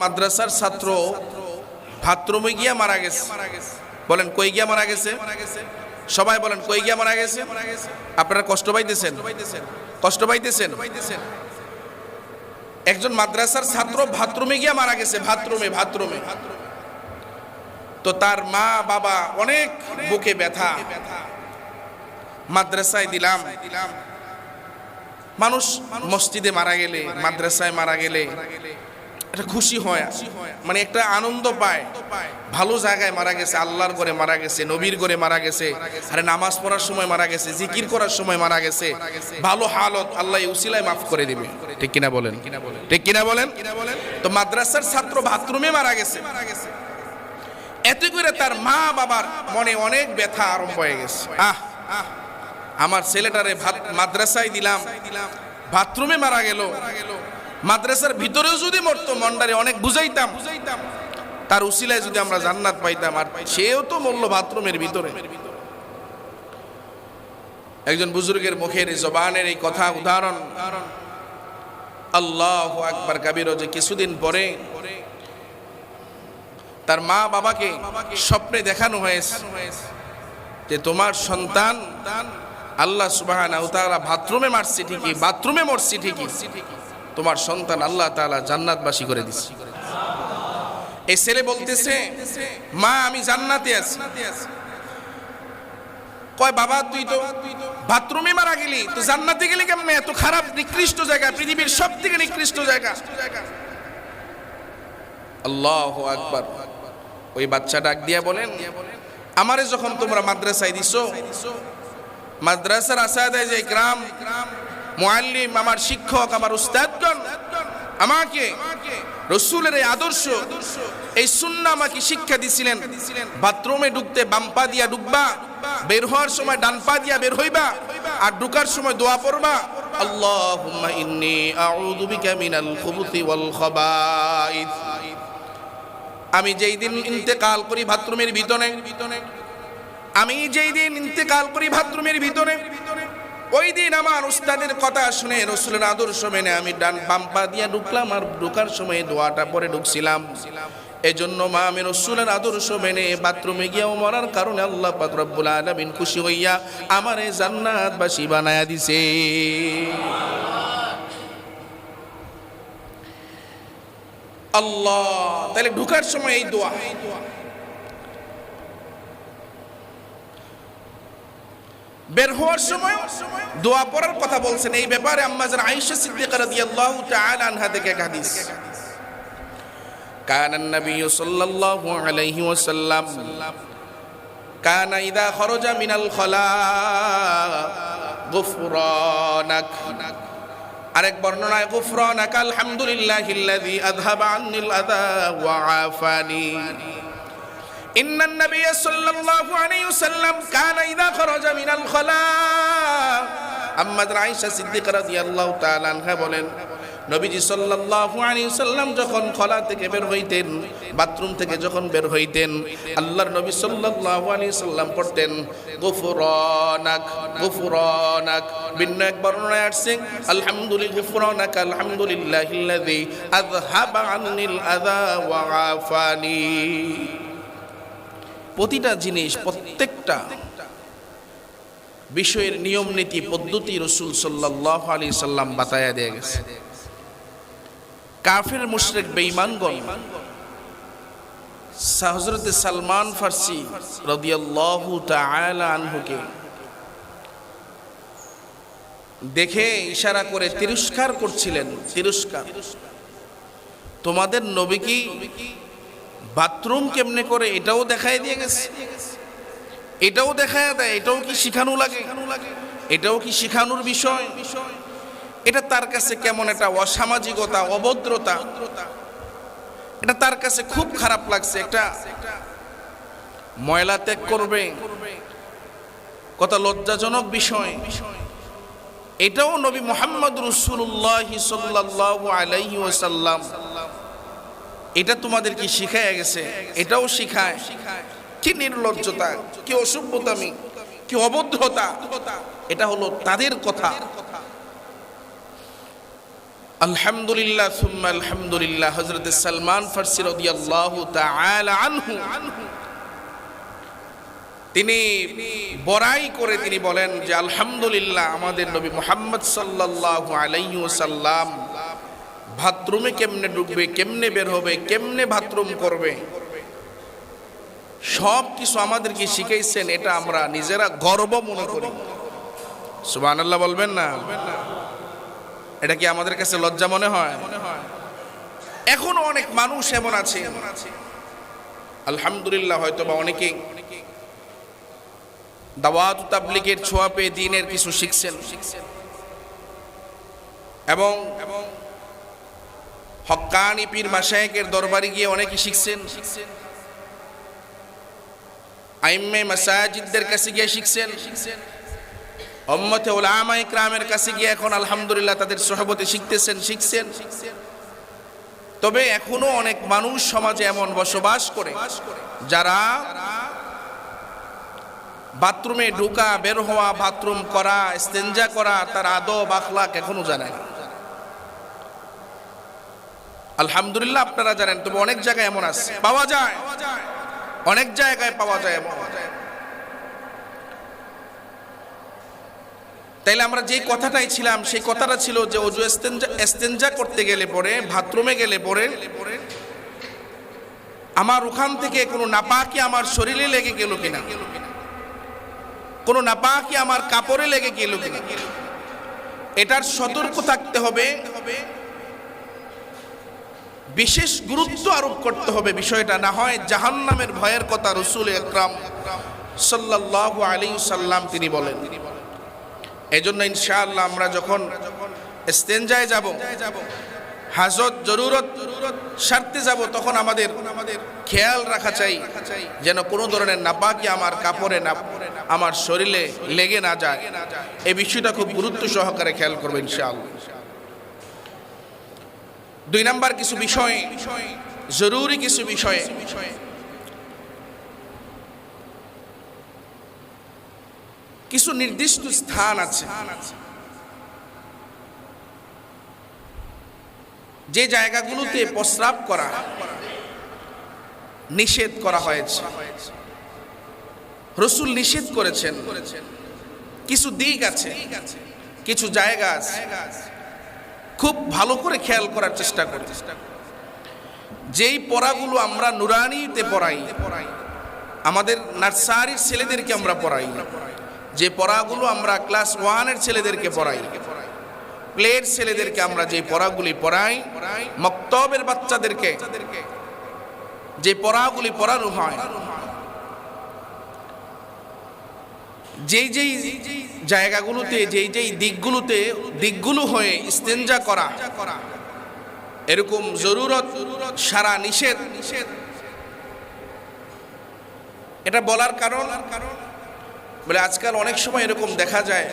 মাদ্রাসার ছাত্র বাথরুমে গিয়া মারা গেছে। বলেন কই গিয়া মারা গেছে? সবাই বলেন কই গিয়া মারা গেছে? আপনারা কষ্ট পাইতেছেন? কষ্ট পাইতেছেন? একজন মাদ্রাসার ছাত্র বাথরুমে গিয়া মারা গেছে। বাথরুমে তো তার মা বাবা অনেক বুকে ব্যথা। মাদ্রাসায় দিলাম। মানুষ মসজিদে মারা গেলে, মাদ্রাসায় মারা গেলে একটা খুশি হয়, মানে একটা আনন্দ পায়। ভালো জায়গায় মারা গেছে, আল্লাহর ঘরে মারা গেছে, নবীর ঘরে মারা গেছে, আরে নামাজ পড়ার সময় মারা গেছে, জিকির করার সময় মারা গেছে, ভালো হালত, আল্লাহ উসিলায় মাফ করে দিবে। ঠিক কিনা বলেন? ঠিক কিনা বলেন? তো মাদ্রাসার ছাত্র বাথরুমে মারা গেছে, এতে করে তার মা বাবার মনে অনেক ব্যথা আরম্ভ হয়ে গেছে। আমার ছেলেটারে মাদ্রাসায় দিলাম, বাথরুমে মারা গেল। মাদ্রাসার ভিতরেও যদি মরতো, মন্ডারে অনেক বুঝাইতাম, তার উসিলায় যদি আমরা জান্নাত পাইতাম, আর সেও তো মরল বাথরুমের ভিতরে। একজন বুজুর্গের মুখের জবানের এই কথা উদাহরণ, আল্লাহু আকবার কাবীর, যে কিছুদিন পরে তার মা বাবাকে স্বপ্নে দেখানো হয়েছে যে তোমার সন্তান আল্লাহ সুবহানাহু ওয়া তাআলা বাথরুমে মারছে ঠিকই, বাথরুমে মরছে ঠিকই, তোমার সন্তান আল্লাহ তাআলা জান্নাতবাসী করে দিচ্ছে। এই ছেলে বলতেছে, মা আমি জান্নাতে আছি। কয় বাবা তুই তো বাথরুমে মারা গেলি, তো জান্নাতে গেলি কেমনে? এত খারাপ নিকৃষ্ট জায়গা, পৃথিবীর সবথেকে নিকৃষ্ট জায়গা। আল্লাহু আকবার। ওই বাচ্চা ডাক দিয়া বলেন, আমারে যখন তোমরা মাদ্রাসায় দিছো, মাদ্রাসার আসাদায়ে যে ইকরাম, মুআল্লিম, আমার শিক্ষক, আমার উস্তাদগণ আমাকে রাসূলের এই আদর্শ, এই সুন্নাহ আমাকে শিক্ষা দিছিলেন। বাথরুমে ঢুকতে বাম পা দিয়া ঢুকবা, বের হওয়ার সময় ডান পা দিয়া বের হইবা, আর ঢুকার সময় দোয়া পড়বা, আল্লাহুম্মা ইন্নী আউযু বিকা মিনাল খুবুসি ওয়াল খাবাইস। আমি যেই দিন ইন্তেকাল করি বাথরুমের ভিতরে, আমি যেই দিন ইন্তেকাল করি বাথরুমের ভিতরে, ওই দিন আমার উস্তাদের কথা শুনে, রাসূলের আদর্শ মেনে আমি ডান বাম পা দিয়া ঢুকলাম, আর ঢুকার সময় দোয়াটা পরে ঢুকছিলাম। এজন্য মা আমি রাসূলের আদর্শ মেনে বাথরুমে গিয়েও মরার কারণে আল্লাহ পাক রব্বুল আলামিন খুশি হইয়া আমারে জান্নাতবাসী বানায়া দিছে। আল্লাহ, তাহলে ঢুকার সময় এই দোয়া, বের হওয়ার সময় দোয়া পড়ার কথা বলছেন। এই ব্যাপারে আম্মা জান আয়েশা সিদ্দিকা রাদিয়াল্লাহু তাআলা আনহা থেকে এক হাদিস, কানা নবী সাল্লাল্লাহু আলাইহি ওয়াসাল্লাম কানা ইযা খরাজা মিনাল খলা গুফরানাক। আরেক বর্ণনায় গুফরানাক আলহামদুলিল্লাহিল্লাযী আযহাবা আন্নিল আযা ওয়া আফানি। إن النبي صلى الله عليه وسلم كان إذا خرج من الخلاء أما عائشة صديقة رضي الله تعالى عنها বলেন, নবীজি সাল্লাল্লাহু আলাইহি ওয়াসাল্লাম যখন খলা থেকে বের হইতেন, বাথরুম থেকে যখন বের হইতেন, আল্লাহর নবী সাল্লাল্লাহু আলাইহি ওয়াসাল্লাম পড়তেন গুফরানাক গুফরানাক। ভিন্ন এক বর্ণনায় আসছে আলহামদুলিল্লাহ আলহামদুলিল্লাহিল্লাযী আযহাবা আন্নিল আযা ওয়া আফানি। প্রতিটা জিনিস, প্রত্যেকটা বিষয়ের নিয়ম নীতি পদ্ধতি রাসূল সাল্লাল্লাহু আলাইহি সাল্লাম বাতায়া দিয়ে গেছে। কাফির মুশরিক বেঈমানগণ হযরত সালমান ফারসি রাদিয়াল্লাহু তাআলা আনহুকে দেখে ইশারা করে তিরস্কার করছিলেন। তিরস্কার, তোমাদের নবী কি বাথরুম কেমনে করে এটাও দেখায় দিয়ে গেছে, এটাও দেখায় দেয়, এটাও কি শিখানো লাগে? এটাও কি শিখানোর বিষয়? এটা তার কাছে কেমন একটা অসামাজিকতা, অভদ্রতা, এটা তার কাছে খুব খারাপ লাগছে। একটা ময়লা ত্যাগ করবে, কত লজ্জাজনক বিষয়। এটাও নবী মুহাম্মদ রাসূলুল্লাহ সাল্লাল্লাহু আলাইহি ওয়াসাল্লাম এটা তোমাদের কি শিখায় গেছে? এটাও শিখায়। কি নির্লজ্জতা, কি অসভ্যতামি, কি অভদ্রতা! এটা হলো তাদের কথা। আলহামদুলিল্লাহ সুম্মা আলহামদুলিল্লাহ। হযরত সালমান ফারসি রাদিয়াল্লাহু তাআলা আনহু তিনি বড়াই করে তিনি বলেন যে আলহামদুলিল্লাহ, আমাদের নবী মুহাম্মদ সাল্লাল্লাহু আলাইহি ওয়াসাল্লাম বাথরুমে কেমনে ঢুকবে, কেমনে বের হবে, কেমনে বাথরুম করবে, সব কিছু আমাদেরকে শিখাইছেন। এটা আমরা নিজেরা গর্ব মনে করি। সুবহানাল্লাহ বলবেন না? এটা কি আমাদের কাছে লজ্জা মনে হয়? এখনো অনেক মানুষ এমন আছে, আলহামদুলিল্লাহ, হয়তো বা অনেকেই দাওয়াত তাবলীগের ছোঁয়া পেয়ে দ্বীনের কিছু শিখছেন এবং হক্কানি পীর মাশায়েখের দরবারে গিয়ে অনেকে শিখছেন, আইম্মে মাসাজিদদের কাছে গিয়ে শিখছেন, উম্মতে উলামা ইকরামের কাছে গিয়ে এখন আলহামদুলিল্লাহ তাদের সোহবতে শিখছেন। তবে এখনো অনেক মানুষ সমাজে এমন বসবাস করে যারা বাথরুমে ঢোকা, বের হওয়া, বাথরুম করা, ইস্তেঞ্জা করা, তার আদব আখলাক এখনো জানে না। আলহামদুলিল্লাহ আপনারা জানেন, তবে অনেক জায়গায় এমন আছে, পাওয়া যায়, অনেক জায়গায় পাওয়া যায় এমন। তাইলে আমরা যে কথাটাই ছিলাম, সেই কথাটা ছিল যে ওযু ইস্তেঞ্জা করতে গেলে পরে, বাথরুমে গেলে পরে আমার ওখান থেকে কোনো নাপাকি আমার শরীরে লেগে গেল কিনা, কোনো নাপাকি আমার কাপড়ে লেগে গেল কিনা, এটার সতর্ক থাকতে হবে, বিশেষ গুরুত্ব আরোপ করতে হবে বিষয়টা। না হয় জাহান্নামের ভয়ের কথা রাসূল আকরাম সাল্লাল্লাহু আলাইহি ওয়াসাল্লাম তিনি বলেন। এজন্য ইনশাআল্লাহ আমরা যখন ইস্তেঞ্জায় যাব, হাজত জরুরত স্বার্থে যাব, তখন আমাদের খেয়াল রাখা চাই যেন কোনো ধরনের নাপাকি আমার কাপড়ে না, আমার শরীরে লেগে না যায়। এই বিষয়টা খুব গুরুত্ব সহকারে খেয়াল করবেন ইনশাআল্লাহ। 2 নাম্বার কিছু বিষয়, জরুরি কিছু বিষয়ে কিছু নির্দিষ্ট স্থান আছে যে জায়গাগুলোতে প্রস্রাব করা নিষেধ করা হয়েছে, রাসূল নিষেধ করেছেন। কিছু দিক আছে, কিছু জায়গা আছে, খুব ভালো করে খেয়াল করার চেষ্টা করি। যেই পড়াগুলো আমরা নুরানিতে পড়াই, আমাদের নার্সারির ছেলেদেরকে আমরা পড়াই, যে পড়াগুলো আমরা ক্লাস 1-এর ছেলেদেরকে পড়াই, প্লের ছেলেদেরকে আমরা যে পড়াগুলি পড়াই, মক্তবের বাচ্চাদেরকে যে পড়াগুলি পড়ানো হয়, যেই যেই জায়গাগুলোতে, যেই যেই দিকগুলো হয়ে ইস্তেঞ্জা করা এরকম জরুরত সারা নিষেধ, এটা বলার কারণ বলে আজকাল অনেক সময় এরকম দেখা যায়,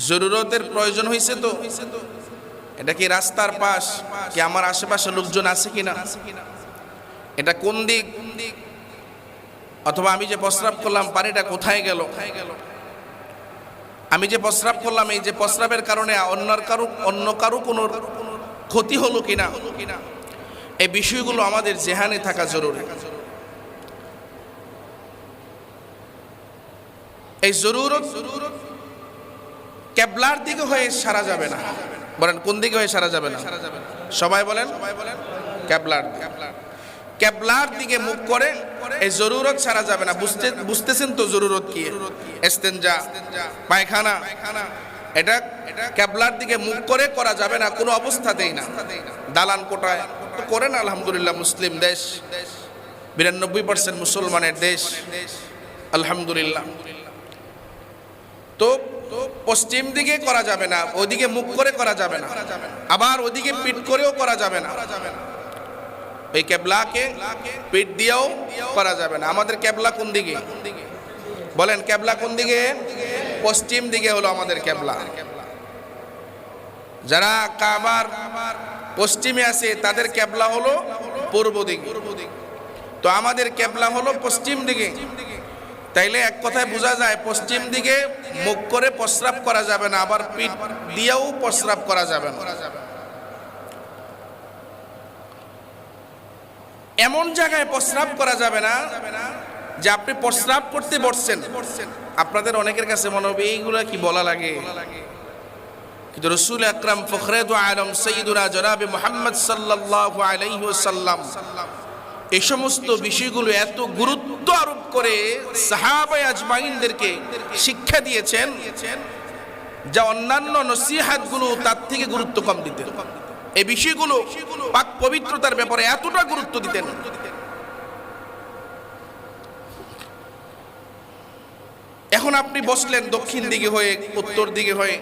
জরুরতের প্রয়োজন হয়েছে, তো এটা কি রাস্তার পাশ, কি আমার আশেপাশে লোকজন আছে কিনা, এটা কোন দিক, অথবা আমি যে প্রস্রাব করলাম পানিটা কোথায় গেল, আমি যে প্রস্রাব করলাম এই যে প্রস্রাবের কারণে অন্য কারো কোনো ক্ষতি হলো কিনা, এই বিষয়গুলো আমাদের জেহানে থাকা জরুরি। এই জরুরত কেবলার দিকে হয়ে সারা যাবে না। বলেন কোন দিকে হয়ে সারা যাবে না? সবাই বলেন কেবলার দিকে মুখ করে এই জরুরত সারা যাবে না। বুঝতেছেন তো জরুরত কি? ইস্তেঞ্জা, পায়খানা, এটা কেবলার দিকে মুখ করে করা যাবে না কোনো অবস্থাতেই না। দালান কোটায় করেন, আলহামদুলিল্লাহ মুসলিম দেশ, 92% মুসলমানের দেশ, আলহামদুলিল্লাহ। তো পশ্চিম দিকে করা যাবে না, ওদিকে মুখ করে করা যাবে না, আবার ওদিকে পিঠ করেও করা যাবে না, এই কেবলাকে পিঠ দিয়েও করা যাবে না। আমাদের কেবলা কোন দিকে? বলেন কেবলা কোন দিকে? পশ্চিম দিকে হলো আমাদের কেবলা। যারা কাবার পশ্চিমে আছে তাদের কেবলা হলো পূর্ব দিকে, তো আমাদের কেবলা হলো পশ্চিম দিকে। তাইলে এক কথায় বোঝা যায় পশ্চিম দিকে মুখ করে প্রস্রাব করা যাবে না, আবার পিঠ দিয়েও প্রস্রাব করা যাবে না। এমন জায়গায় প্রস্রাব করা যাবে না যে আপনি প্রস্রাব করতে বসছেন, আপনাদের অনেকের কাছে মনে হবে এইগুলা কি বলা লাগে, কিন্তু রাসূল আকরাম ফখরে দু আলম সাইয়্যিদুনা জনাবে মুহাম্মদ সাল্লাল্লাহু আলাইহি ওয়াসাল্লাম এই সমস্ত বিষয়গুলো এত গুরুত্ব আরোপ করে সাহাবায়ে আজমাইনদেরকে শিক্ষা দিয়েছেন যা অন্যান্য নসিহাতগুলো তার থেকে গুরুত্ব কম দিতেন। এই বিষয়গুলো পাক পবিত্রতার ব্যাপারে এতটা গুরুত্ব দিতেন। এখন আপনি বসলেন দক্ষিণ দিকে হয়ে, উত্তর দিকে হয়ে,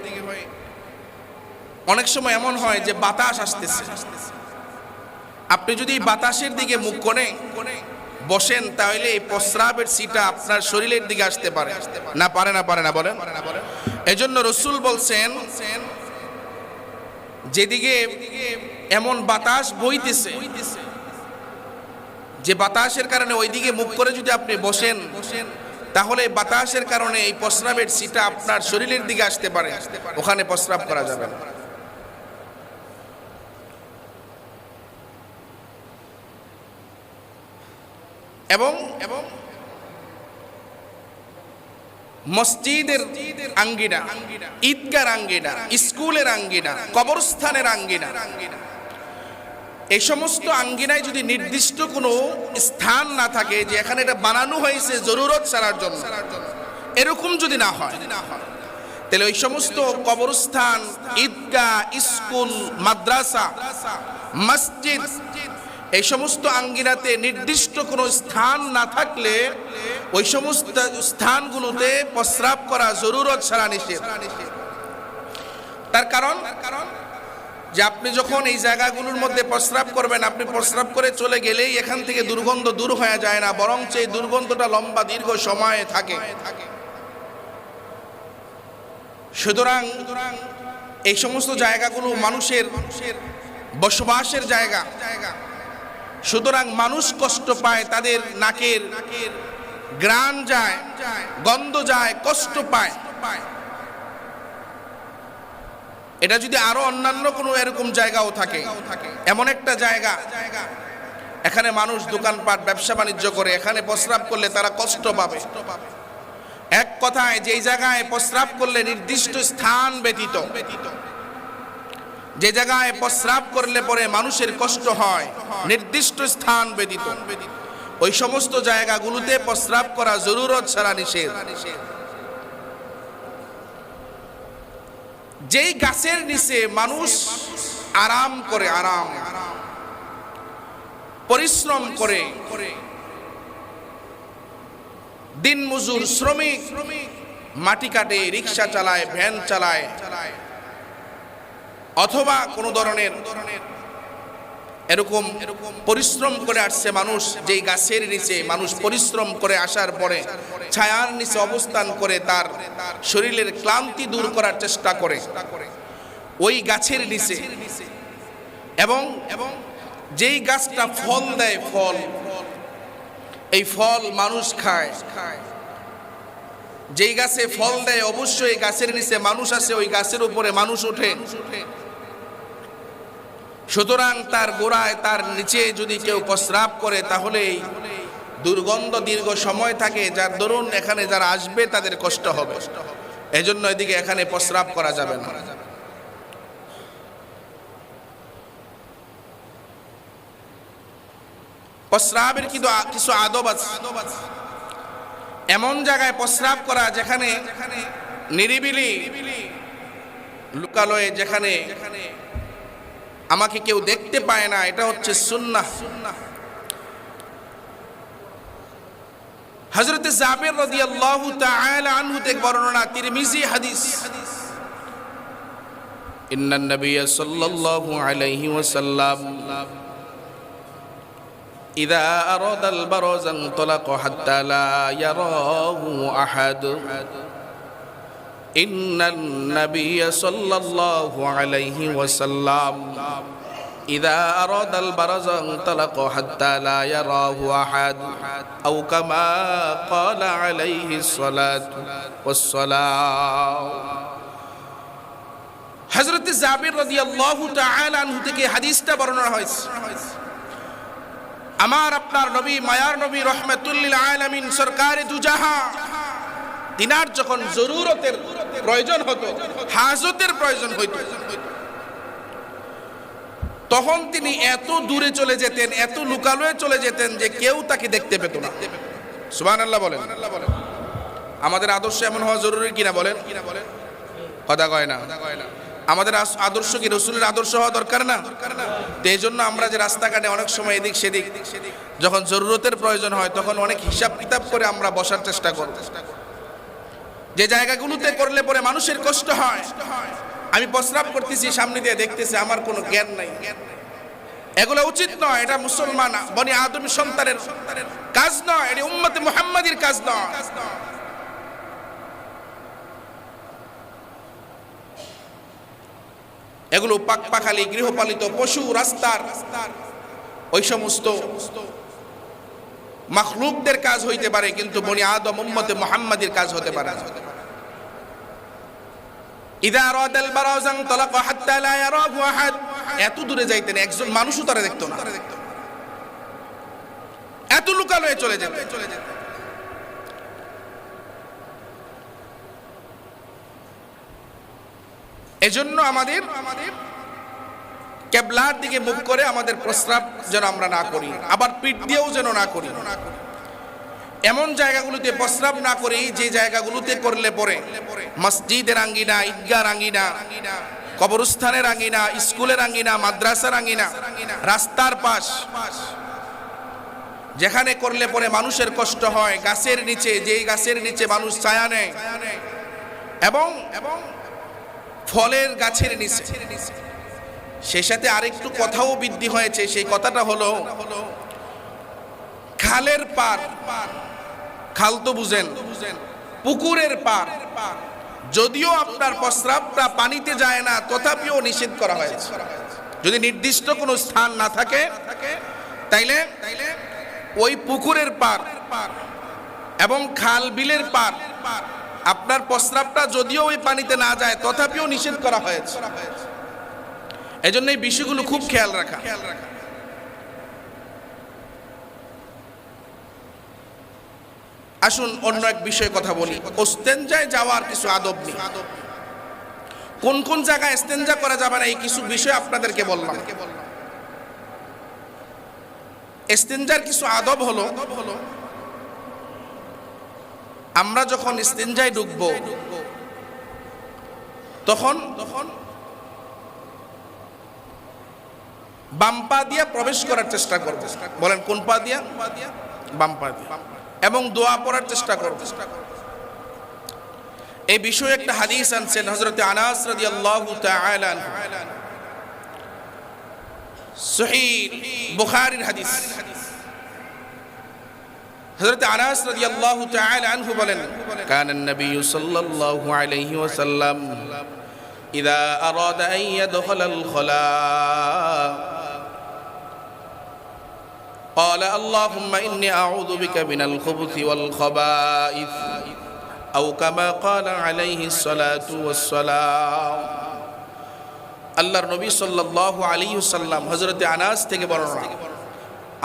অনেক সময় এমন হয় যে বাতাস আসতেছে, আপনি যদি বাতাসের দিকে মুখ করে বসেন তাহলে এই প্রস্রাবের সিটা আপনার শরীরের দিকে আসতে পারে না, পারে না? পারে না, বলেন। এজন্য রাসূল বলছেন যেদিকে এমন বাতাস বইতেছে যে বাতাসের কারণে ওইদিকে মুখ করে যদি আপনি বসেন তাহলে বাতাসের কারণে এই প্রস্রাবের সিটা আপনার শরীরের দিকে আসতে পারে, ওখানে প্রস্রাব করা যাবে না। এবং মসজিদের আঙ্গিনা, ঈদগার আঙ্গিনা, স্কুলের আঙ্গিনা, কবরস্থানের আঙ্গিনা, এই সমস্ত আঙ্গিনায় যদি নির্দিষ্ট কোনো স্থান না থাকে যে এখানে এটা বানানো হয়েছে জরুরত ছাড়ার জন্য, এরকম যদি না হয় তাহলে ওই সমস্ত কবরস্থান, ঈদগাহ, স্কুল, মাদ্রাসা, মসজিদ, এই সমস্ত আঙ্গিনাতে নির্দিষ্ট কোনো স্থান না থাকলে ওই সমস্ত স্থানগুলোতে প্রস্রাব করা জরুরত ছাড়া নিষেধ। তার কারণ যে আপনি যখন এই জায়গাগুলোর মধ্যে প্রস্রাব করবেন, আপনি প্রস্রাব করে চলে গেলেই এখান থেকে দুর্গন্ধ দূর হয়ে যায় না, বরং এই দুর্গন্ধটা লম্বা দীর্ঘ সময়ে থাকে। সুতরাং এই সমস্ত জায়গাগুলো মানুষের বসবাসের জায়গা, সুতরাং মানুষ কষ্ট পায়, তাদের নাকের ঘ্রাণ যায়, গন্ধ যায়, কষ্ট পায়। এটা যদি আরো অন্যান্য কোনো এরকম জায়গাও থাকে, এমন একটা জায়গা এখানে মানুষ দোকানপাট ব্যবসা বাণিজ্য করে, এখানে প্রস্রাব করলে তারা কষ্ট পাবে। এক কথায় যেই জায়গায় প্রস্রাব করলে নির্দিষ্ট স্থান ব্যতীত, যে জায়গায় প্রস্রাব করলে পরে মানুষের কষ্ট হয় নির্দিষ্ট স্থান ব্যতীত, ওই সমস্ত জায়গাগুলোতে প্রস্রাব করা জরুরত ছাড়া নিষেধ। যেই গাছের নিচে মানুষ আরাম করে, পরিশ্রম করে, দিন মজুর শ্রমিক মাটি কাটে, রিক্সা চালায়, ভ্যান চালায়, অথবা কোনো ধরনের এরকম পরিশ্রম করে আসছে মানুষ, যেই গাছের নিচে মানুষ পরিশ্রম করে আসার পরে ছায়ার নিচে অবস্থান করে তার শরীরের ক্লান্তি দূর করার চেষ্টা করে ওই গাছের নিচে, এবং যেই গাছটা ফল দেয়, ফল, এই ফল মানুষ খায়, যেই গাছে ফল দেয় অবশ্যই গাছের নিচে মানুষ আছে, ওই গাছের উপরে মানুষ ওঠে। সুতরাং তার গোড়ায়, তার নিচে যদি কেউ প্রস্রাব করে তাহলে দুর্গন্ধ দীর্ঘ সময় থাকে, যার দরুন এখানে যারা আসবে তাদের কষ্ট হবে। এজন্য এদিকে এখানে প্রস্রাব করা যাবে না। প্রস্রাবের কিছু আদব আছে। এমন জায়গায় প্রস্রাব করা যেখানে নিরিবিলি, লুকালয়ে, যেখানে আমাকে কেউ দেখতে পায় না, এটা হচ্ছে সুন্নাহ। হযরত জাবের রাদিয়াল্লাহু তাআলা আনহু থেকে বর্ণনা, তিরমিজি হাদিস, ইন্নান নবিয়্য সাল্লাল্লাহু আলাইহি ওয়াসাল্লাম ইযা আরাদাল বারাজ আনতালাকা হাত্তা লা ইয়ারাহু আহাদ। ইন্নান নবিয়্য সাল্লাল্লাহু আলাইহি ওয়াসাল্লাম ইযা আরাদাল বারাজা ইনতালাকা হাত্তা লা ইয়ারাহু আহাদ আও কামা ক্বালা আলাইহিস সালাতু ওয়াস সালাম। হযরত জাবির রাদিয়াল্লাহু তাআলা আনহু থেকে হাদিসটা বর্ণনা হয়েছে। আমার আপনার নবী, মায়ার নবী, রহমাতুল লিল আলামিন, সরকারে দুজাহা, তিনার যখন জরুরতের প্রয়োজন হতো, হাজতের প্রয়োজন হইতো, তখন তিনি এত দূরে চলে যেতেন, এত লুকালয়ে চলে যেতেন যে কেউ তাকে দেখতে পেত না। সুবহানাল্লাহ বলেন। আমাদের আদর্শ এমন হওয়া জরুরি কিনা বলেন? কথা কয় না। আমাদের আদর্শ কি রাসূলের আদর্শ হওয়া দরকার না? তো এই জন্য আমরা যে রাস্তাঘাটে অনেক সময় এদিক সেদিক যখন জরুরতের প্রয়োজন হয় তখন অনেক হিসাব কিতাব করে আমরা বসার চেষ্টা করব। যে জায়গাগুলোতে করলে পরে মানুষের কষ্ট হয়, আমি প্রস্রাব করতেছি, সামনে দিয়ে দেখতেছি, আমার কোনো জ্ঞান নাই, এগুলো উচিত নয়। এটা মুসলমান বনি আদমের সন্তানের কাজ নয়, এটা উম্মতে মুহাম্মাদির কাজ নয়। এগুলো পাকপাখালি গৃহপালিত পশু, রাস্তার ওই সমস্ত মাখলুকদের কাজ হইতে পারে, কিন্তু বনি আদম উম্মতে মুহাম্মাদির কাজ হতে পারে না। ইযা আরাদাল বারাজা ইনতালাকা হাত্তা লা ইয়ারাহু আহাদ, এত দূরে যাইতেন একজন মানুষও তারে দেখতো না, এত লুকালয়ে চলে যেতেন। এজন্য আমাদের কিবলার দিকে মুখ করে আমাদের প্রস্রাব যেন আমরা না করি, আবার পিঠ দিয়েও যেন না করি। এমন জায়গাগুলোতে প্রস্রাব না করি যে জায়গাগুলোতে করলে পরে মসজিদের আঙ্গিনা, ঈদগাহর আঙ্গিনা, কবরস্থানের আঙ্গিনা, স্কুলের আঙ্গিনা, মাদ্রাসার আঙ্গিনা, রাস্তার পাশ, যেখানে করলে পরে মানুষের কষ্ট হয়, গাছের নিচে, যেই গাছের নিচে মানুষ ছায়া নেয়, এবং ফলের গাছের নিচে। সেই সাথে আরেকটু কথাও বৃদ্ধি হয়েছে, সেই কথাটা হলো খালের পার, খাল তো বুঝেন, পুকুরের পার, যদিও আপনার প্রস্রাবটা পানিতে যায় না, তথাপিও নিষেধ করা হয়েছে। যদি নির্দিষ্ট কোনো স্থান না থাকে তাইলে ওই পুকুরের পার এবং খাল বিলের পার আপনার প্রস্রাবটা যদিও ওই পানিতে না যায় তথাপিও নিষেধ করা হয়েছে। এজন্য এই বিষয়গুলো খুব খেয়াল রাখা। আসুন অন্য এক বিষয়ে কথা বলি। ইস্তেঞ্জায় যাওয়ার কিছু আদব নেই, কোন কোন জায়গায় ইস্তেঞ্জা করা যাবে না, এই কিছু বিষয় আপনাদেরকে বললাম। ইস্তেঞ্জার কিছু আদব হলো, আমরা যখন ইস্তেঞ্জায় ঢুকবো তখন বাম পা দিয়ে প্রবেশ করার চেষ্টা করব। বলেন কোন পা দিয়া? বাম পা দিয়ে, এবং দোয়া পড়ার চেষ্টা করব। এই বিষয়ে একটা হাদিস আনছেন হযরত আনাস রাদিয়াল্লাহু তাআলা আনহু, সহিহ বুখারীর হাদিস। হযরত আনাস রাদিয়াল্লাহু তাআলা আনহু বলেন, কানান নবী সাল্লাল্লাহু আলাইহি ওয়াসাল্লাম ইযা আরাদা আন ইয়াদখুলাল খালা قال اللهم إني أعوذ بك من الخبث والخبائث أو كما قال عليه الصلاة والسلام। আল্লাহর নবী সাল্লাল্লাহু আলাইহি ওয়াসাল্লাম হযরত আনাস থেকে বর্ণনা,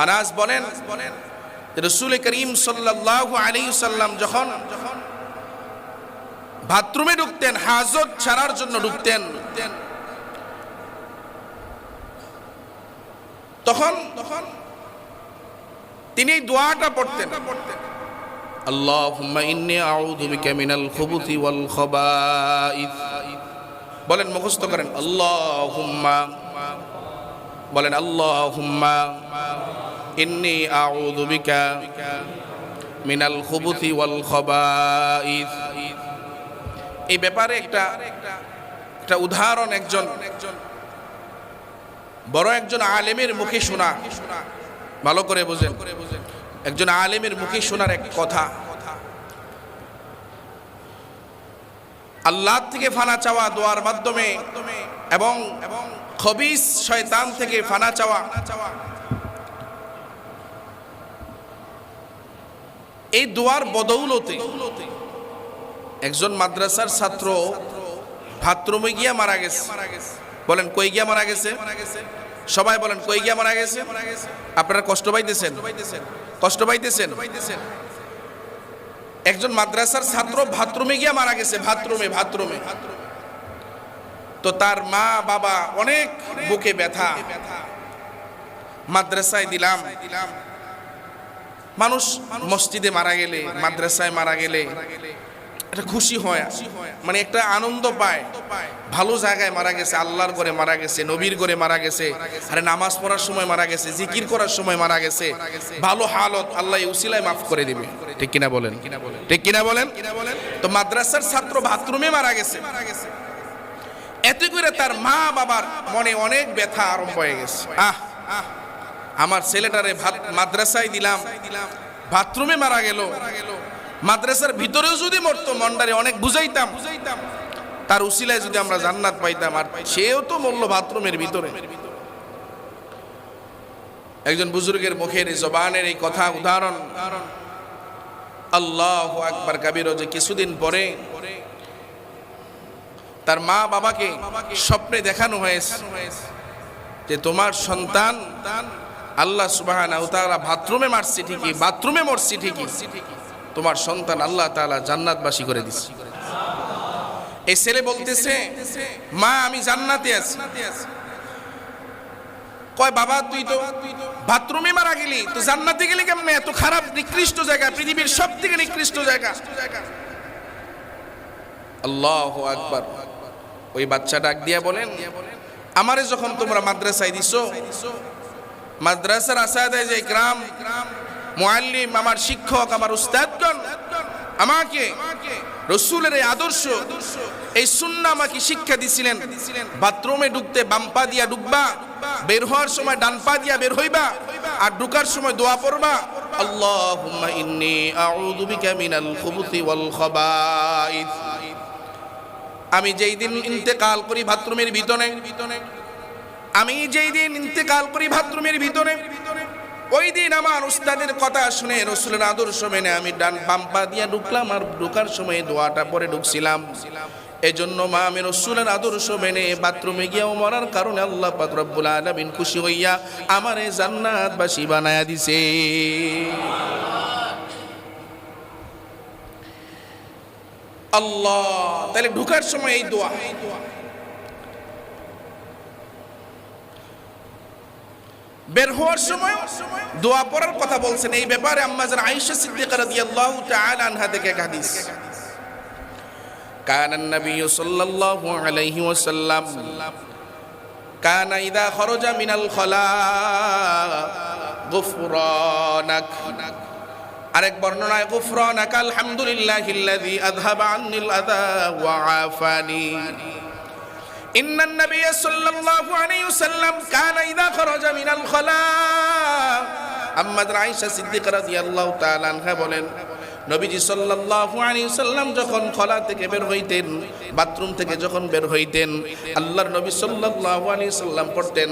আনাস বলেন রাসূল করিম সাল্লাল্লাহু আলাইহি ওয়াসাল্লাম যখন বাথরুমে ঢুকতেন, হাজত ছাড়ার জন্য ঢুকতেন, তখন তিনি দোয়াটা পড়তেন, আল্লাহুম্মা ইন্নী আউযু বিকা মিনাল খুবুসি ওয়াল খাবাইস। বলেন, মুখস্থ করেন, আল্লাহুম্মা, বলেন আল্লাহুম্মা ইন্নী আউযু বিকা মিনাল খুবুসি ওয়াল খাবাইস। এই ব্যাপারে একটা উদাহরণ একজন বড় একজন আলেমের মুখে শোনা, ভালো করে বুঝেন, একজন আলেমের মুখে শোনার এক কথা। আল্লাহ থেকে ফানা চাওয়া দোয়ার মাধ্যমে এবং খবিস শয়তান থেকে ফানা চাওয়া, এই দোয়ার বদৌলতে একজন মাদ্রাসার ছাত্র বাথরুমে গিয়া মারা গেছে। বলেন কই গিয়া মারা গেছে? সবাই বলেন কই গিয়া মারা গেছে? আপনারা কষ্ট পাইতেছেন? কষ্ট পাইতেছেন? একজন মাদ্রাসার ছাত্র বাথরুমে গিয়া মারা গেছে। বাথরুমে তো তার মা বাবা অনেক বুকে ব্যথা, মাদ্রাসায় দিলাম। মানুষ মসজিদে মারা গেলে, মাদ্রাসায় মারা গেলে একটা খুশি হয়, মানে একটা আনন্দ পায়। ভালো জায়গায় মারা গেছে, আল্লাহর ঘরে মারা গেছে, নবীর ঘরে মারা গেছে, আরে নামাজ পড়ার সময় মারা গেছে, জিকির করার সময় মারা গেছে, ভালো হালত, আল্লাহ উসিলায় মাফ করে দিবে। ঠিক কিনা বলেন? ঠিক কিনা বলেন? তো মাদ্রাসার ছাত্র বাথরুমে মারা গেছে, এতে করে তার মা বাবার মনে অনেক ব্যথা আরম্ভ হয়ে গেছে। আমার ছেলেটারে মাদ্রাসায় দিলাম, বাথরুমে মারা গেল। মাদ্রাসার ভিতরেও যদি মরতো, মন্ডারে অনেক বুঝাইতাম, তার উসিলায় যদি আমরা জান্নাত পাইতাম, আর সেও তো মরল বাথরুমের ভিতরে। একজন বুজুর্গের মুখের জবানের এই কথা উদাহরণ, আল্লাহু আকবার কাবীরা, যে কিছুদিন পরে তার মা বাবাকে স্বপ্নে দেখানো হয়েছে যে তোমার সন্তান আল্লাহ সুবহানাহু ওয়া তাআলা বাথরুমে মারছে ঠিকই, বাথরুমে মরছে ঠিকই, তোমার সন্তান আল্লাহ তাআলা জান্নাতবাসী করে দিচ্ছে। এই ছেলে বলতেছে, মা আমি জান্নাতে আছি। কয় বাবা তুই তো বাথরুমে মারা গেলি, তো জান্নাতে গেলি কেমনে? এত খারাপ নিকৃষ্ট জায়গা, পৃথিবীর সবথেকে নিকৃষ্ট জায়গা। আল্লাহু আকবার। ওই বাচ্চা ডাক দিয়া বলেন, আমারে যখন তোমরা মাদ্রাসায় দিছো, মাদ্রাসার আসাদায়ে যে ইকরাম, মুআল্লিম, আমার শিক্ষক, আমার উস্তাদগণ আমাকে রাসূলের এই আদর্শ, এই সুন্নাহ আমাকে শিক্ষা দিছিলেন। বাথরুমে ঢুকতে বাম পা দিয়া ঢুকবা, বের হওয়ার সময় ডান পা দিয়া বের হইবা, আর ঢুকার সময় দোয়া পড়বা, আল্লাহুম্মা ইন্নী আউযু বিকা মিনাল খুবুসি ওয়াল খাবাইস। আমি যেই দিন ইন্তেকাল করি বাথরুমের ভিতরে, আমি যেই দিন ইন্তেকাল করি বাথরুমের ভিতরে, ওই দিন আমার উস্তাদের কথা শুনে, রাসূলের আদর্শ মেনে আমি ডান বাম পা দিয়া ঢুকলাম, আর ঢুকার সময় দোয়াটা পরে ঢুকছিলাম। এজন্য মা আমি রাসূলের আদর্শ মেনে বাথরুমে গিয়েও মরার কারণে আল্লাহ পাক রব্বুল আলামিন খুশি হইয়া আমারে জান্নাতবাসী বানায়া দিছে। আল্লাহ, তাহলে ঢুকার সময় এই দোয়া, বের হওয়ার সময় দোয়া পড়ার কথা বলছেন। এই ব্যাপারে আম্মা জান আয়েশা সিদ্দিকা রাদিয়াল্লাহু তাআলা আনহা থেকে এক হাদিস, কানা নবী সাল্লাল্লাহু আলাইহি ওয়াসাল্লাম কানা ইযা খারাজা মিনাল খালা গুফরানাক। আরেক বর্ণনায় গুফরানাক আলহামদুলিল্লাহিল্লাযী আযহাবা আন্নিল আযা ওয়া আফানি। ইন্নান নবী সাল্লাল্লাহু আলাইহি ওয়াসাল্লাম কানা ইযা খারাজা মিনাল খালা। আম্মা আয়েশা সিদ্দিকা রাদিয়াল্লাহু তাআলা আনহা বলেন, নবীজি সাল্লাল্লাহু আলাইহি ওয়াসাল্লাম যখন খলা থেকে বের হইতেন, বাথরুম থেকে যখন বের হইতেন, আল্লাহর নবী সাল্লাল্লাহু আলাইহি ওয়াসাল্লাম পড়তেন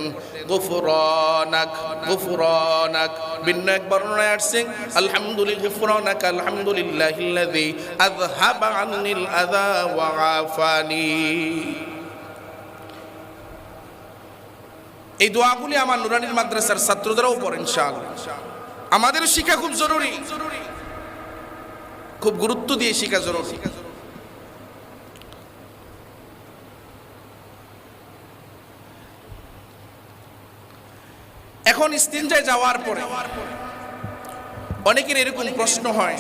গুফরানাক গুফরানাক। ভিন্ন এক বর্ণনায় আসছে আলহামদুলিল্লাহি গুফরানাক আলহামদুলিল্লাহিল্লাযী আযহাবা আন্নিল আযা ওয়া আফানি। এই দোয়াগুলি আমার নুরানির মাদ্রাসার ছাত্রদেরও পড়েন ইনশাআল্লাহ। আমাদের শিক্ষা খুব জরুরি, খুব গুরুত্ব দিয়ে শিক্ষা জরুরি। এখন ইস্তিনজায় যাওয়ার পরে অনেকের এরকম প্রশ্ন হয়,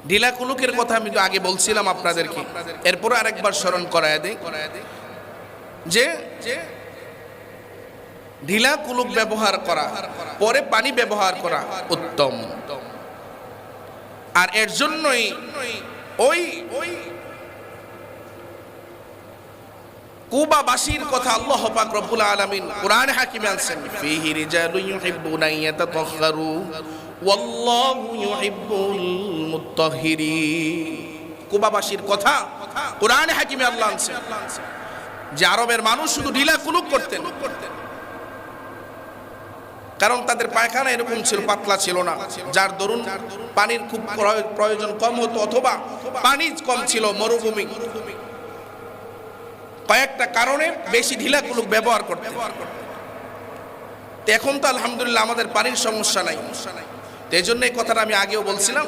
ঢিলা কুলুকের কথা আমি তো আগে বলছিলাম আপনাদেরকে, এরপর আরেকবার স্মরণ করায় দেই যে ঢিলা কুলুক ব্যবহার করা, পরে পানি ব্যবহার করা উত্তম। আর এর জন্যই ওই কুবাবাসীর কথা আল্লাহ পাক রব্বুল আলামিন কুরআনে হাকিমে আনছেন, ফীহি রিজালুন ইউহিব্বুনা ইয়াতাতাহহারু ওয়াল্লাহু ইউহিব্বুল মুত্তাহহিরিন। কুবাবাসীর কথা কোরআনে হাকিমে আল্লাহ আনছে যে আরবের মানুষ শুধু ঢিলা কুলুক করতেন, কারণ তাদের পায়খানা এরকম ছিল, পাতলা ছিল না, যার দরুন পানির খুব প্রয়োজন কম হতো, অথবা পানি কম ছিল, মরুভূমি, কয়েকটা কারণে বেশি ঢিলা কুলুক ব্যবহার করতেন। এখন তো আলহামদুলিল্লাহ আমাদের পানির সমস্যা নাই, তো এই জন্য এই কথাটা আমি আগেও বলছিলাম।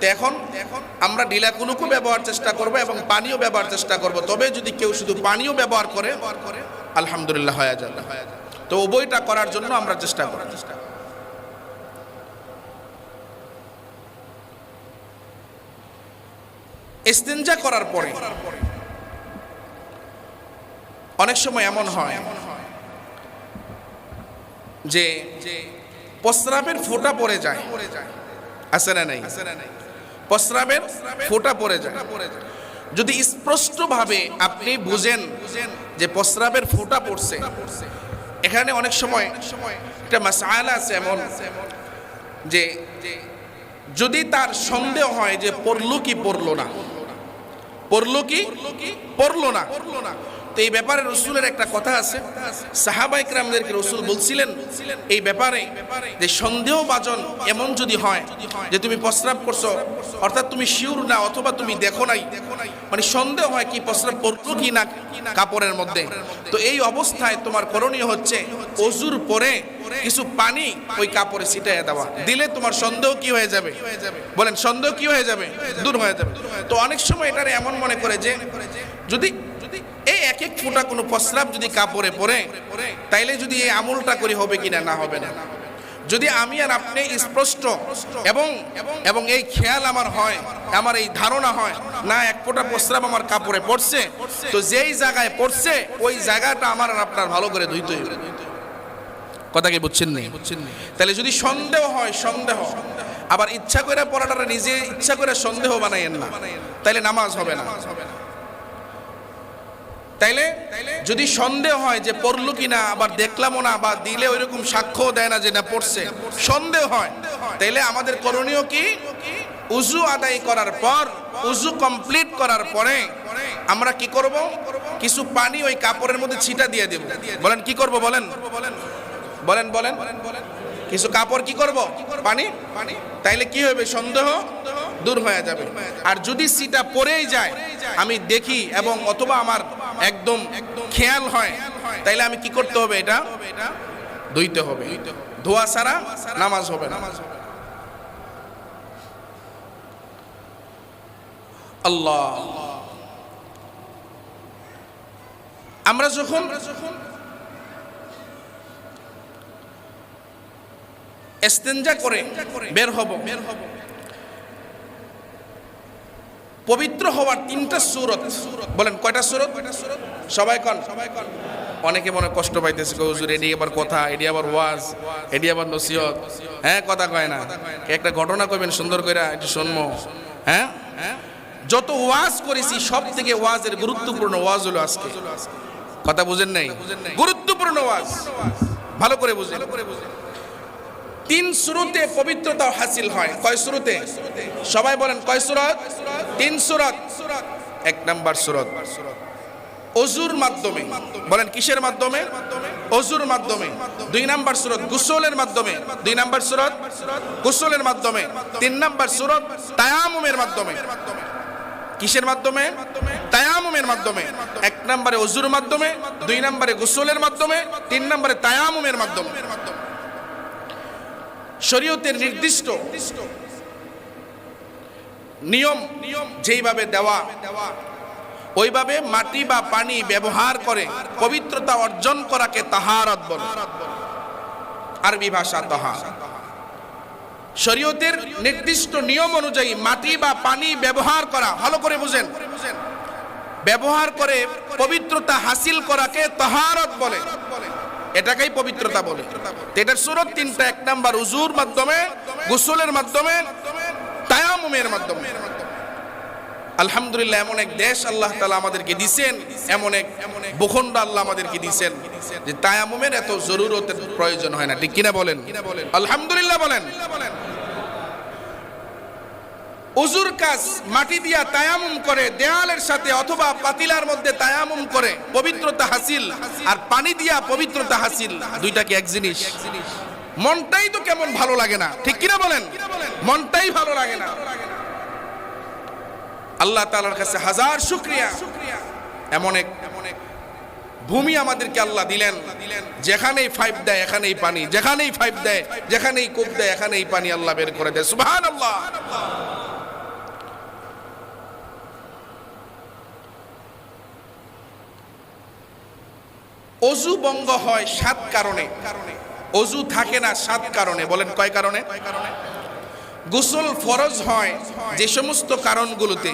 তো এখন আমরা ঢিলা কুলুকও ব্যবহার চেষ্টা করব এবং পানিও ব্যবহার চেষ্টা করব। তবে যদি কেউ শুধু পানিও ব্যবহার করে আলহামদুলিল্লাহ হয়ে যাবে। তো উভয়টা করার জন্য আমরা চেষ্টা করি। ইস্তেঞ্জা করার পরে অনেক সময় এমন হয় যে প্রস্রাবের ফোঁটা পড়ে যায়, আছে না নাই? প্রস্রাবের ফোঁটা পড়ে যায়। যদি স্পষ্টভাবে আপনি বুঝেন যে প্রস্রাবের ফোঁটা পড়ছে, এখানে অনেক সময় একটা মাসআলা আছে এমন যে যদি তার সন্দেহ হয় যে পড়লো কি পড়লো না, পড়লো কি পড়লো না, তো এই ব্যাপারে রাসূলের একটা কথা আছে, সাহাবা ইকরামদেরকে রাসূল বলছিলেন এই ব্যাপারে যে সন্দেহভাজন এমন যদি হয় যে তুমি প্রস্রাব করছো, অর্থাৎ তুমি শিওর না অথবা তুমি দেখো নাই, মানে সন্দেহ হয় কি প্রস্রাব পড়লো কি না কাপড়ের মধ্যে, তো এই অবস্থায় তোমার করণীয় হচ্ছে ওযুর পরে কিছু পানি ওই কাপড়ে ছিটিয়ে দেওয়া। দিলে তোমার সন্দেহ কি হয়ে যাবে? বলেন সন্দেহ কি হয়ে যাবে? দূর হয়ে যাবে। তো অনেক সময় এটারে এমন মনে করে যে যদি এই এক এক ফোঁটা কোনো প্রস্রাব যদি কাপড়ে পড়ে, তাইলে যদি এই আমলটা করি হবে কিনা, না হবে না। যদি আমি আর আপনি স্পষ্ট এবং এই খেয়াল আমার হয়, আমার এই ধারণা হয় না এক ফোঁটা প্রস্রাব আমার কাপড়ে পড়ছে, তো যেই জায়গায় পড়ছে ওই জায়গাটা আমার আর আপনার ভালো করে ধুইতে হবে। কথা কি বুঝছেন না? তাহলে যদি সন্দেহ হয়, সন্দেহ আবার ইচ্ছা করে পড়াটা নিজে ইচ্ছা করে সন্দেহ বানাইয়েন না, তাইলে নামাজ হবে না। তাইলে যদি সন্দেহ হয় যে পড়লো কিনা, আবার দেখলামও না, বা দিলে ওইরকম সাক্ষ্য দেয় না যে না পড়ছে, সন্দেহ হয়, তাইলে আমাদের করণীয় কি? উযু আদায় করার পর, উযু কমপ্লিট করার পরে আমরা কি করব? কিছু পানি ওই কাপড়ের মধ্যে ছিটা দিয়ে দেব। বলেন কি করব? বলেন বলেন বলেন কিছু কাপড় কি করব? পানি। তাইলে কি হবে? সন্দেহ দূর হয়ে যাবে। আর যদি সিটা পড়েই যায়, আমি দেখি এবং অথবা আমার একদম খেয়াল হয়, তাইলে আমি কি করতে হবে? এটা ধুইতে হবে। ধোয়া ছাড়া নামাজ হবে না। আল্লাহ, আমরা যখন ইস্তেঞ্জা করে বের হব, পবিত্র হওয়ার তিনটা সূরত। বলেন কয়টা সূরত? সবাই কোন? অনেকে মনে কষ্ট পাইতেছে, হুজুর এডি আবার কথা, এডি আবার ওয়াজ, এডি আবার নসিহত। হ্যাঁ, কথা কয় না। একটা ঘটনা কইবেন সুন্দর করে, একটু শুনবো। হ্যাঁ, যত ওয়াজ করেছি সব থেকে ওয়াজের গুরুত্বপূর্ণ ওয়াজ হলো আজকে। কথা বুঝেন নাই? গুরুত্বপূর্ণ ওয়াজ ভালো করে বুঝেন। তিন সূরতে পবিত্রতা হাসিল হয়। কয় সূরতে? সবাই বলেন কয় সূরত? তিন সূরত। এক নাম্বার সূরত ওযুর মাধ্যমে। বলেন কিসের মাধ্যমে? ওযুর মাধ্যমে। দুই নাম্বার সূরত গোসলের মাধ্যমে। দুই নাম্বার সূরত গোসলের মাধ্যমে। তিন নাম্বার সূরত তায়াম্মুমের মাধ্যমে। কিসের মাধ্যমে? তায়াম্মুমের মাধ্যমে। এক নম্বরে ওযুর মাধ্যমে, দুই নম্বরে গোসলের মাধ্যমে, তিন নম্বরে তায়াম্মুমের মাধ্যমে। শরীয়তের নির্দিষ্ট নিয়ম যেইভাবে দেওয়া, ওইভাবে মাটি বা পানি ব্যবহার করে পবিত্রতা অর্জন করাকে তাহারাত বলে। আরবি ভাষা তাহার। শরীয়তের নির্দিষ্ট নিয়ম অনুযায়ী মাটি বা পানি ব্যবহার করা, ভালো করে বুঝেন, ব্যবহার করে পবিত্রতা হাসিল করাকে তাহারাত বলে। এটাকেই পবিত্রতা বলে। এটার সূরত তিনটা। এক নাম্বার উযুর মাধ্যমে, গোসলের মাধ্যমে, তায়াম্মুমের মাধ্যমে। আলহামদুলিল্লাহ, এমন এক দেশ আল্লাহ তাআলা আমাদেরকে দিয়েছেন, এমন এক ভূখণ্ড আল্লাহ আমাদেরকে দিয়েছেন যে তায়াম্মুমের এত জরুরতের প্রয়োজন হয় না। ঠিক কিনা বলেন? আলহামদুলিল্লাহ বলেন। ওযুর কাজ মাটি দিয়া তায়াম্মুম করে দেয়ালের সাথে অথবা পাতিলার মধ্যে তায়াম্মুম করে পবিত্রতা হাসিল, আর পানি দিয়া পবিত্রতা হাসিল, দুইটা কি এক জিনিস? মনটাই তো কেমন ভালো লাগে না, ঠিক কিনা বলেন? মনটাই ভালো লাগে না। আল্লাহ তাআলার কাছে হাজার শুকরিয়া, এমন এক ভূমি আমাদেরকে আল্লাহ দিলেন, যেখানেই পাইপ দেয় এখানেই পানি, যেখানেই পাইপ দেয়, যেখানেই কূপ দেয় এখানেই পানি আল্লাহ বের করে দেয়। সুবহানাল্লাহ। অজু ভঙ্গ হয় 7 কারণে, অজু থাকে না 7 কারণে। বলেন কয় কারণে? গোসল ফরজ হয় যে সমস্ত কারণগুলোতে।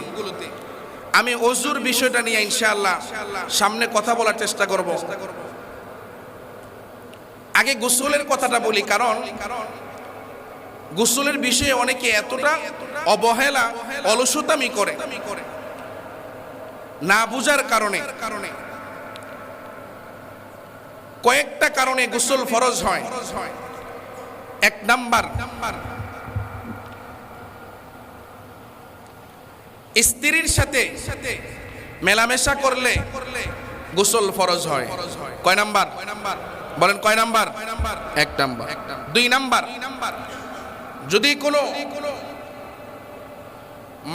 আমি অজুর বিষয়টা নিয়ে ইনশাআল্লাহ সামনে কথা বলার চেষ্টা করব। আগে গোসলের কথাটা বলি, কারণ গোসলের বিষয়ে অনেকে এতটা অবহেলা অলসতামি করে না বুঝার কারণে। কয়েকটা কারণে গোসল ফরজ হয়। 1 নাম্বার, স্ত্রীর সাথে মেলামেশা করলে গোসল ফরজ হয়। কয় নাম্বার? বলেন কয় নাম্বার? 1 নাম্বার। 2 নাম্বার, যদি কোনো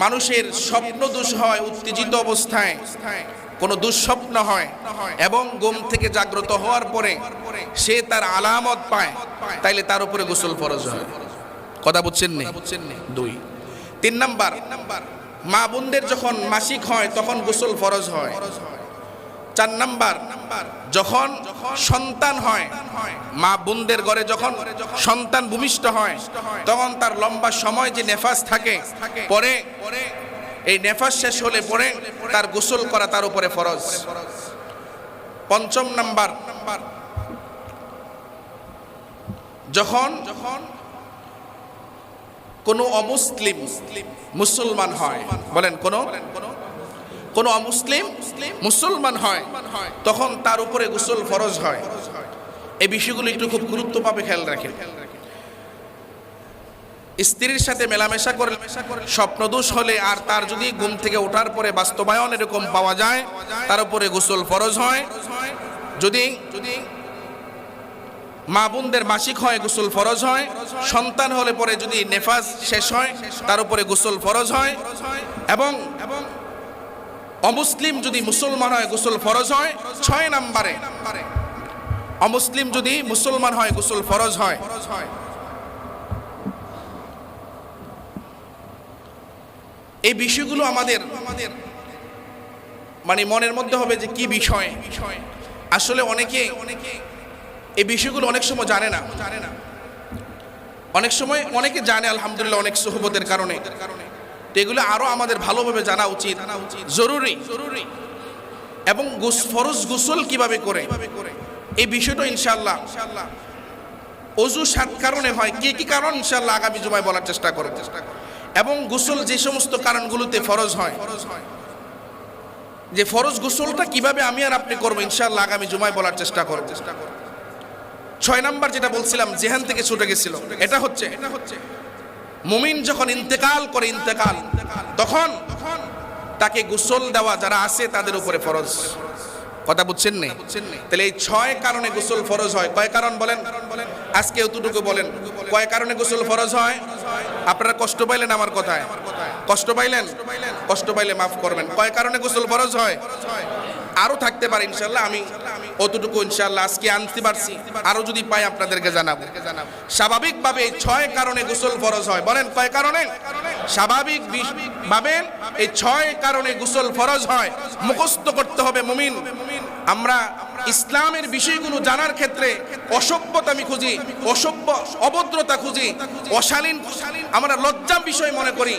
মানুষের স্বপ্ন দোষ হয়, উত্তেজিত অবস্থায় কোনো দুঃস্বপ্ন হয় এবং ঘুম থেকে জাগ্রত হওয়ার পরে সে তার আলামত পায়, তাইলে তার উপরে গোসল ফরজ হয়। কথা বুঝছেন না? 2। 3 নাম্বার, মা বোনদের যখন মাসিক হয় তখন গোসল ফরজ হয়। 4 নাম্বার, যখন সন্তান হয়, মা বোনদের ঘরে যখন সন্তান ভূমিষ্ঠ হয় তখন তার লম্বা সময় যে নেফাস থাকে, পরে এই নেফাস শেষ হলে পরে তার গোসল করা তার উপরে ফরজ। 5 নাম্বার, যখন কোনো অমুসলিম মুসলমান হয়, বলেন কোনো অমুসলিম মুসলমান হয় তখন তার উপরে গোসল ফরজ হয়। এই বিষয়গুলো একটু খুব গুরুত্ব পাবে, খেয়াল রাখেন। স্ত্রীর সাথে মেলামেশা করে স্বপ্নদোষ হলে আর তার যদি ঘুম থেকে ওঠার পরে বাস্তবায়ন এরকম পাওয়া যায়, তার উপরে গোসল ফরজ হয়। যদি মা বোনদের মাসিক হয় গোসল ফরজ হয়। সন্তান হলে পরে যদি নেফাস শেষ হয় তার উপরে গোসল ফরজ হয়। এবং অমুসলিম যদি মুসলমান হয় গোসল ফরজ হয়। 6 নম্বরে, অমুসলিম যদি মুসলমান হয় গোসল ফরজ হয়। এই বিষয়গুলো আমাদের মানে মনের মধ্যে হবে যে কি বিষয়। আসলে অনেকে এই বিষয়গুলো অনেক সময় জানে না, অনেক সময় অনেকে জানে আলহামদুলিল্লাহ অনেক সুহবতের কারণে। এগুলো আরো আমাদের ভালোভাবে জানা উচিত, জরুরি। এবং ফরজ গোসল কিভাবে করে এই বিষয়টা ইনশাআল্লাহ, ওযু 7 কারণে হয়, কি কি কারণ ইনশাআল্লাহ আগামী জুমায় বলার চেষ্টা করব। এবং গোসল যে সমস্ত কারণগুলোতে ফরজ হয়, যে ফরজ গোসলটা কিভাবে আমি আর আপনি করবো ইনশাআল্লাহ আগামী জুমায় বলার চেষ্টা করব। 6 নাম্বার যেটা বলছিলাম জেহান থেকে ছুটে গেছিল, এটা হচ্ছে মুমিন যখন ইন্তেকাল করে, তখন তাকে গোসল দেওয়া যারা আছে তাদের উপরে ফরজ। কথা বুঝছেন না? তাহলে এই 6 কারণে গোসল ফরজ হয়। কয় কারণ বলেন? আজকে এতটুকু বলেন, কয় কারণে গোসল ফরজ হয়? আপনারা কষ্ট পাইলেন আমার কথায়? কষ্ট পাইলেন? কষ্ট পাইলে মাফ করবেন। কয় কারণে গোসল ফরজ হয়? আরো থাকতে পারে ইনশাআল্লাহ, আমি অতটুকু ইনশাআল্লাহ আজকে আনতে পারছি, আরো যদি পাই আপনাদেরকে জানাবো। স্বাভাবিকভাবে 6 কারণে গোসল ফরজ হয়। বলেন কয় কারণে? স্বাভাবিক ভাবে এই 6 কারণে গোসল ফরজ হয়। মুখস্থ করতে হবে মুমিন। আমরা ইসলামের বিষয়গুলো জানার ক্ষেত্রে অসভ্যতামি খুঁজি, অসভ্য অভদ্রতা খুঁজি, অশালীন আমরা লজ্জা বিষয় মনে করি।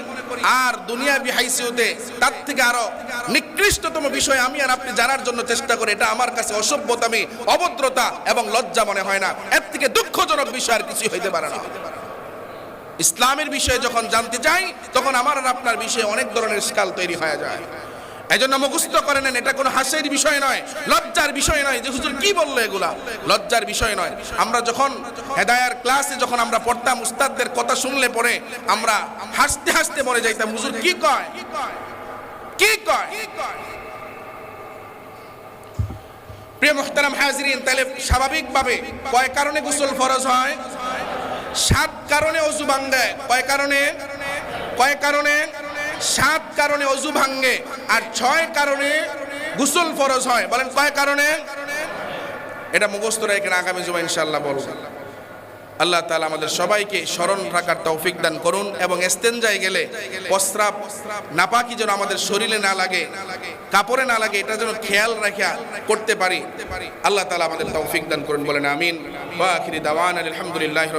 আর দুনিয়াবি হাইসিয়তে তার থেকে আরো নিকৃষ্টতম বিষয় আমি আর আপনি জানার জন্য চেষ্টা করি। এটা আমার কাছে অসভ্যতামি, অভদ্রতা এবং লজ্জা মনে হয় না। এর থেকে দুঃখজনক বিষয় আর কিছু হইতে পারে না। ইসলামের বিষয়ে যখন জানতে চাই তখন আমার আর আপনার বিষয়ে অনেক ধরনের ইশকাল তৈরি হয়ে যায়। এজন্য মুখস্থ করে নেন, এটা কোনো হাসির বিষয় নয়, লজ্জার বিষয় নয় যে হুজুর কি বললো, এগুলা লজ্জার বিষয় নয়। আমরা যখন হেদায়ার ক্লাসে যখন আমরা পড়তাম, উস্তাদদের কথা শুনলে পরে আমরা হাসতে হাসতে মরে যাইতাম, হুজুর কি কয় কি কয়। প্রিয় মুহতারাম হাজিরিন, তাহলে স্বাভাবিকভাবে কয় কারণে গোসল ফরজ হয়? 7 কারণে ওযু ভাঙে। কয় কারণে? 7 কারণে ওযু ভাঙে, আর 6 কারণে গোসল ফরজ হয়। বলেন কয় কারণে? এটা মুখস্থ রেখে আগামী জুমা ইনশাআল্লাহ বলবো। আল্লাহ তাআলা আমাদের সবাইকে স্মরণ রাখার তৌফিক দান করুন, এবং ইস্তেনজায় গেলে প্রস্রাব নাপাকি যেন আমাদের শরীরে না লাগে, কাপড়ে না লাগে, এটা যেন খেয়াল রাখা করতে পারি। আল্লাহ তাআলা আমাদের তৌফিক দান করুন, বলেন আমিন। ওয়া আখিরি দাওয়ানা আলহামদুলিল্লাহি।